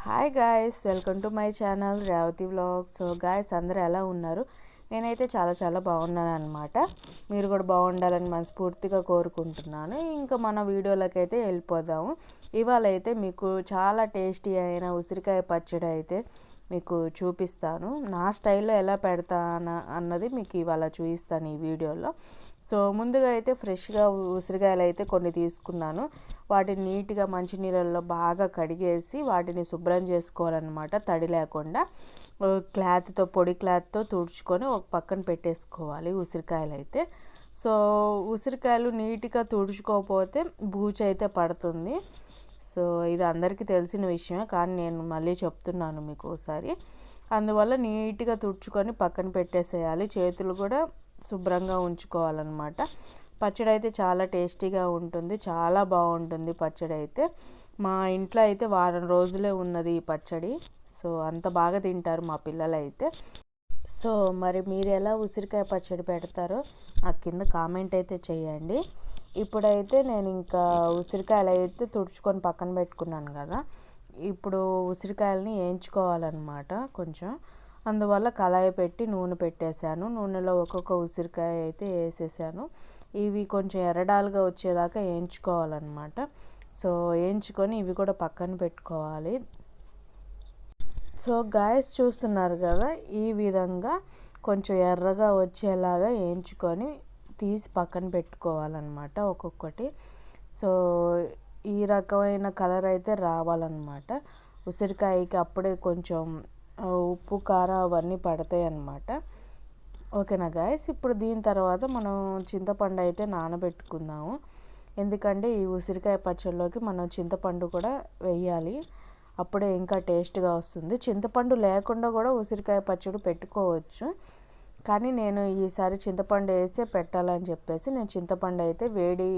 Hi guys, welcome to my channel Revathi vlogs. So guys, అందరూ ఎలా ఉన్నారు? నేనైతే చాలా బాగున్నాను అనమాట. మీరు కూడా బాగుండాలని మనస్ఫూర్తిగా కోరుకుంటున్నాను. ఇంకా మన వీడియోలోకి అయితే వెళ్ళిపోదాము. ఇవాళ అయితే మీకు చాలా టేస్టీ అయిన ఉసిరికాయ పచ్చడి అయితే మీకు చూపిస్తాను. నా స్టైల్లో ఎలా పెడతాను అన్నది మీకు ఇవాళ చూపిస్తాను ఈ వీడియోలో. సో ముందుగా అయితే ఫ్రెష్గా ఉసిరికాయలు అయితే కొన్ని తీసుకున్నాను. వాటిని నీట్గా మంచినీళ్ళల్లో బాగా కడిగేసి వాటిని శుభ్రం చేసుకోవాలన్నమాట. తడి లేకుండా క్లాత్తో, పొడి క్లాత్తో తుడుచుకొని ఒక పక్కన పెట్టేసుకోవాలి ఉసిరికాయలు అయితే. సో ఉసిరికాయలు నీట్గా తుడుచుకోకపోతే బూజు అయితే పడుతుంది. సో ఇది అందరికీ తెలిసిన విషయమే, కానీ నేను మళ్ళీ చెప్తున్నాను మీకు ఒకసారి. అందువల్ల నీట్గా తుడుచుకొని పక్కన పెట్టేసేయాలి. చేతులు కూడా శుభ్రంగా ఉంచుకోవాలన్నమాట. పచ్చడి అయితే చాలా టేస్టీగా ఉంటుంది, చాలా బాగుంటుంది పచ్చడి అయితే. మా ఇంట్లో అయితే వారం రోజులే ఉన్నది ఈ పచ్చడి. సో అంత బాగా తింటారు మా పిల్లలు అయితే. సో మరి మీరు ఎలా ఉసిరికాయ పచ్చడి పెడతారో నాకు కింద కామెంట్ అయితే చేయండి. ఇప్పుడైతే నేను ఇంకా ఉసిరికాయలు అయితే తుడుచుకొని పక్కన పెట్టుకున్నాను కదా. ఇప్పుడు ఉసిరికాయలని వేయించుకోవాలన్నమాట కొంచెం. అందువల్ల కళాయి పెట్టి నూనె పెట్టేశాను. నూనెలో ఒక్కొక్క ఉసిరికాయ అయితే వేసేసాను. ఇవి కొంచెం ఎర్రడాలుగా వచ్చేదాకా వేయించుకోవాలన్నమాట. సో వేయించుకొని ఇవి కూడా పక్కన పెట్టుకోవాలి. సో గాయస్, చూస్తున్నారు కదా, ఈ విధంగా కొంచెం ఎర్రగా వచ్చేలాగా వేయించుకొని తీసి పక్కన పెట్టుకోవాలన్నమాట ఒక్కొక్కటి. సో ఈ రకమైన కలర్ అయితే రావాలన్నమాట ఉసిరికాయకి. అప్పుడే కొంచెం ఉప్పు, కారం అవన్నీ పడతాయి అన్నమాట. ఓకేనా గాయస్. ఇప్పుడు దీని తర్వాత మనం చింతపండు అయితే నానబెట్టుకుందాము. ఎందుకంటే ఈ ఉసిరికాయ పచ్చడిలోకి మనం చింతపండు కూడా వేయాలి, అప్పుడే ఇంకా టేస్ట్గా వస్తుంది. చింతపండు లేకుండా కూడా ఉసిరికాయ పచ్చడి పెట్టుకోవచ్చు, కానీ నేను ఈసారి చింతపండు వేసే పెట్టాలని చెప్పేసి నేను చింతపండు అయితే వేడి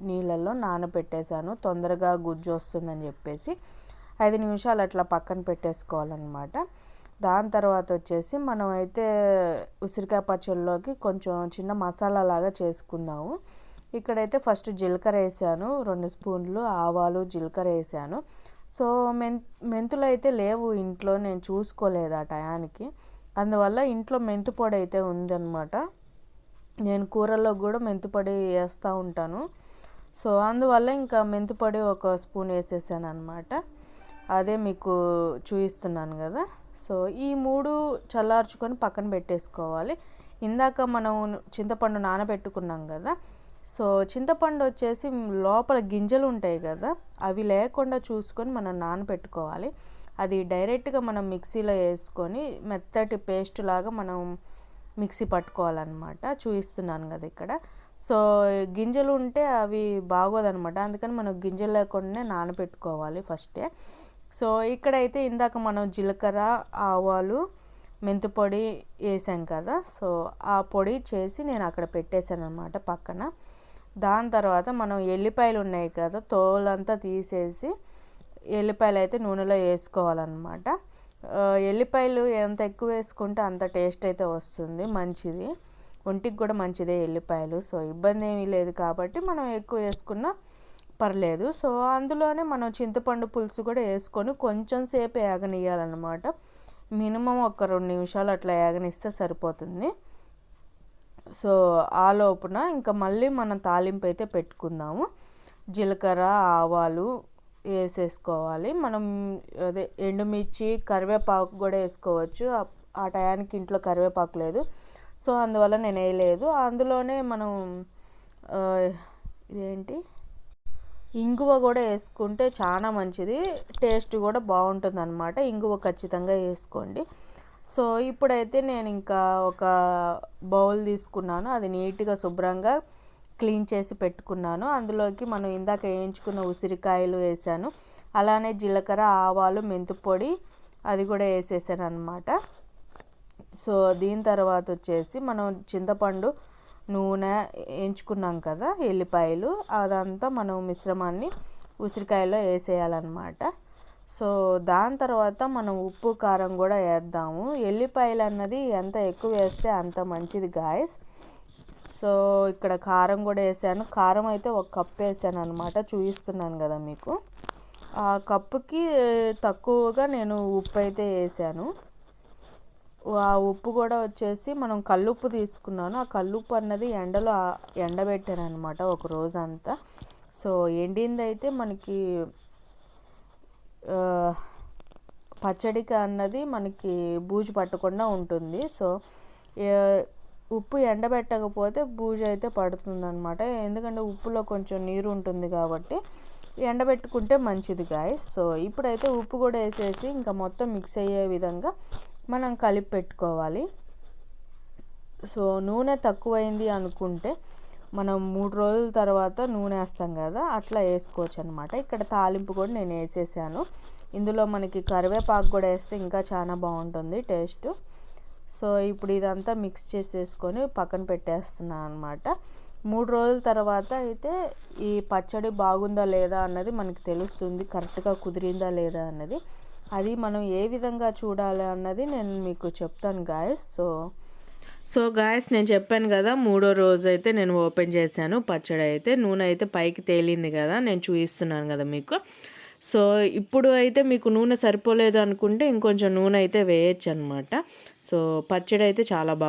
నీళ్ళల్లో నానబెట్టేశాను. తొందరగా గుజ్జు వస్తుందని చెప్పేసి 5 నిమిషాలు అట్లా పక్కన పెట్టేసుకోవాలన్నమాట. దాని తర్వాత వచ్చేసి మనం అయితే ఉసిరికాయ పచ్చడిలోకి కొంచెం చిన్న మసాలా లాగా చేసుకుందాము. ఇక్కడైతే ఫస్ట్ జీలకర్ర వేసాను, 2 స్పూన్లు ఆవాలు, జీలకర్ర వేసాను. సో మెంతులు అయితే లేవు ఇంట్లో, నేను చూసుకోలేదు ఆ టయానికి. అందువల్ల ఇంట్లో మెంతు పొడి అయితే ఉందన్నమాట. నేను కూరల్లో కూడా మెంతు పొడి వేస్తూ ఉంటాను. సో అందువల్ల ఇంకా మెంతు పొడి 1 స్పూన్ వేసేసాను అనమాట. అదే మీకు చూపిస్తున్నాను కదా. సో ఈ 3 చల్లార్చుకొని పక్కన పెట్టేసుకోవాలి. ఇందాక మనం చింతపండు నానబెట్టుకున్నాం కదా. సో చింతపండు వచ్చేసి లోపల గింజలు ఉంటాయి కదా, అవి లేకుండా చూసుకొని మనం నానబెట్టుకోవాలి. అది డైరెక్ట్గా మనం మిక్సీలో వేసుకొని మెత్తటి పేస్ట్ లాగా మనం మిక్సీ పట్టుకోవాలన్నమాట. చూపిస్తున్నాను కదా ఇక్కడ. సో గింజలు ఉంటే అవి బాగోదన్నమాట, అందుకని మనం గింజలు లేకుండానే నానబెట్టుకోవాలి ఫస్టే. సో ఇక్కడైతే ఇందాక మనం జీలకర్ర, ఆవాలు, మెంతు పొడి వేసాం కదా. సో ఆ పొడి చేసి నేను అక్కడ పెట్టేశాను అనమాట పక్కన. దాని తర్వాత మనం ఎల్లిపాయలు ఉన్నాయి కదా, తోలంతా తీసేసి ఎల్లిపాయలు అయితే నూనెలో వేసుకోవాలన్నమాట. ఎల్లిపాయలు ఎంత ఎక్కువ వేసుకుంటే అంత టేస్ట్ అయితే వస్తుంది, మంచిది, ఒంటికి కూడా మంచిదే ఎల్లిపాయలు. సో ఇబ్బంది ఏమీ లేదు కాబట్టి మనం ఎక్కువ వేసుకున్నా పర్లేదు. సో అందులోనే మనం చింతపండు పులుసు కూడా వేసుకొని కొంచెం సేపు ఏగనియాలన్నమాట. మినిమం ఒక 2 నిమిషాలు అట్లా ఏగనిస్తే సరిపోతుంది. సో ఆ లోపున ఇంకా మళ్ళీ మనం తాలింపు అయితే పెట్టుకుందాము. జీలకర్ర, ఆవాలు వేసేసుకోవాలి. మనం అదే ఎండుమిర్చి, కరివేపాకు కూడా వేసుకోవచ్చు. ఆ టయానికి ఇంట్లో కరివేపాకు లేదు, సో అందువల్ల నేను వేయలేదు. అందులోనే మనం ఇదేంటి ఇంగువ కూడా వేసుకుంటే చాలా మంచిది, టేస్ట్ కూడా బాగుంటుంది అనమాట. ఇంగువ ఖచ్చితంగా వేసుకోండి. సో ఇప్పుడైతే నేను ఇంకా ఒక బౌల్ తీసుకున్నాను, అది నీట్గా శుభ్రంగా క్లీన్ చేసి పెట్టుకున్నాను. అందులోకి మనం ఇందాక వేయించుకున్న ఉసిరికాయలు వేసాను, అలానే జీలకర్ర, ఆవాలు, మెంతు పొడి అది కూడా వేసేసాను అనమాట. సో దీని తర్వాత వచ్చేసి మనం చింతపండు, నూనె, వేయించుకున్నాం కదా ఎల్లిపాయలు, అదంతా మనం మిశ్రమాన్ని ఉసిరికాయలో వేసేయాలన్నమాట. సో దాని తర్వాత మనం ఉప్పు, కారం కూడా వేద్దాము. ఎల్లిపాయలు అన్నది ఎంత ఎక్కువ వేస్తే అంత మంచిది గాయస్. సో ఇక్కడ కారం కూడా వేసాను. కారం అయితే 1 కప్పు వేసాను అనమాట, చూపిస్తున్నాను కదా మీకు. ఆ కప్పుకి తక్కువగా నేను ఉప్పు అయితే వేసాను. ఆ ఉప్పు కూడా వచ్చేసి మనం కల్లుప్పు తీసుకున్నాను. ఆ కల్లుప్పు అన్నది ఎండలో ఎండబెట్టాను అనమాట ఒక రోజంతా. సో ఎండింది అయితే మనకి పచ్చడికి అన్నది మనకి బూజు పట్టకుండా ఉంటుంది. సో ఉప్పు ఎండబెట్టకపోతే బూజు అయితే పడుతుందన్నమాట. ఎందుకంటే ఉప్పులో కొంచెం నీరు ఉంటుంది కాబట్టి ఎండబెట్టుకుంటే మంచిది గాయస్. సో ఇప్పుడైతే ఉప్పు కూడా వేసేసి ఇంకా మొత్తం మిక్స్ అయ్యే విధంగా మనం కలిపి పెట్టుకోవాలి. సో నూనె తక్కువైంది అనుకుంటే మనం 3 రోజుల తర్వాత నూనె వేస్తాం కదా, అట్లా వేసుకోవచ్చు అనమాట. ఇక్కడ తాలింపు కూడా నేను వేసేసాను. ఇందులో మనకి కరివేపాకు కూడా వేస్తే ఇంకా చాలా బాగుంటుంది టేస్ట్. సో ఇప్పుడు ఇదంతా మిక్స్ చేసేసుకొని పక్కన పెట్టేస్తున్నాను అనమాట. 3 రోజుల తర్వాత అయితే ఈ పచ్చడి బాగుందా లేదా అన్నది మనకి తెలుస్తుంది, కరెక్ట్గా కుదిరిందా లేదా అన్నది. అది మనం ఏ విధంగా చూడాలి అన్నది నేను మీకు చెప్తాను గాయస్. సో గాయస్ నేను చెప్పాను కదా, 3వ రోజు అయితే నేను ఓపెన్ చేశాను పచ్చడి అయితే. నూనె అయితే పైకి తేలింది కదా, నేను చూపిస్తున్నాను కదా మీకు. సో ఇప్పుడు అయితే మీకు నూనె సరిపోలేదు అనుకుంటే ఇంకొంచెం నూనె అయితే వేయచ్చు అనమాట. సో పచ్చడి అయితే చాలా బాగుంది.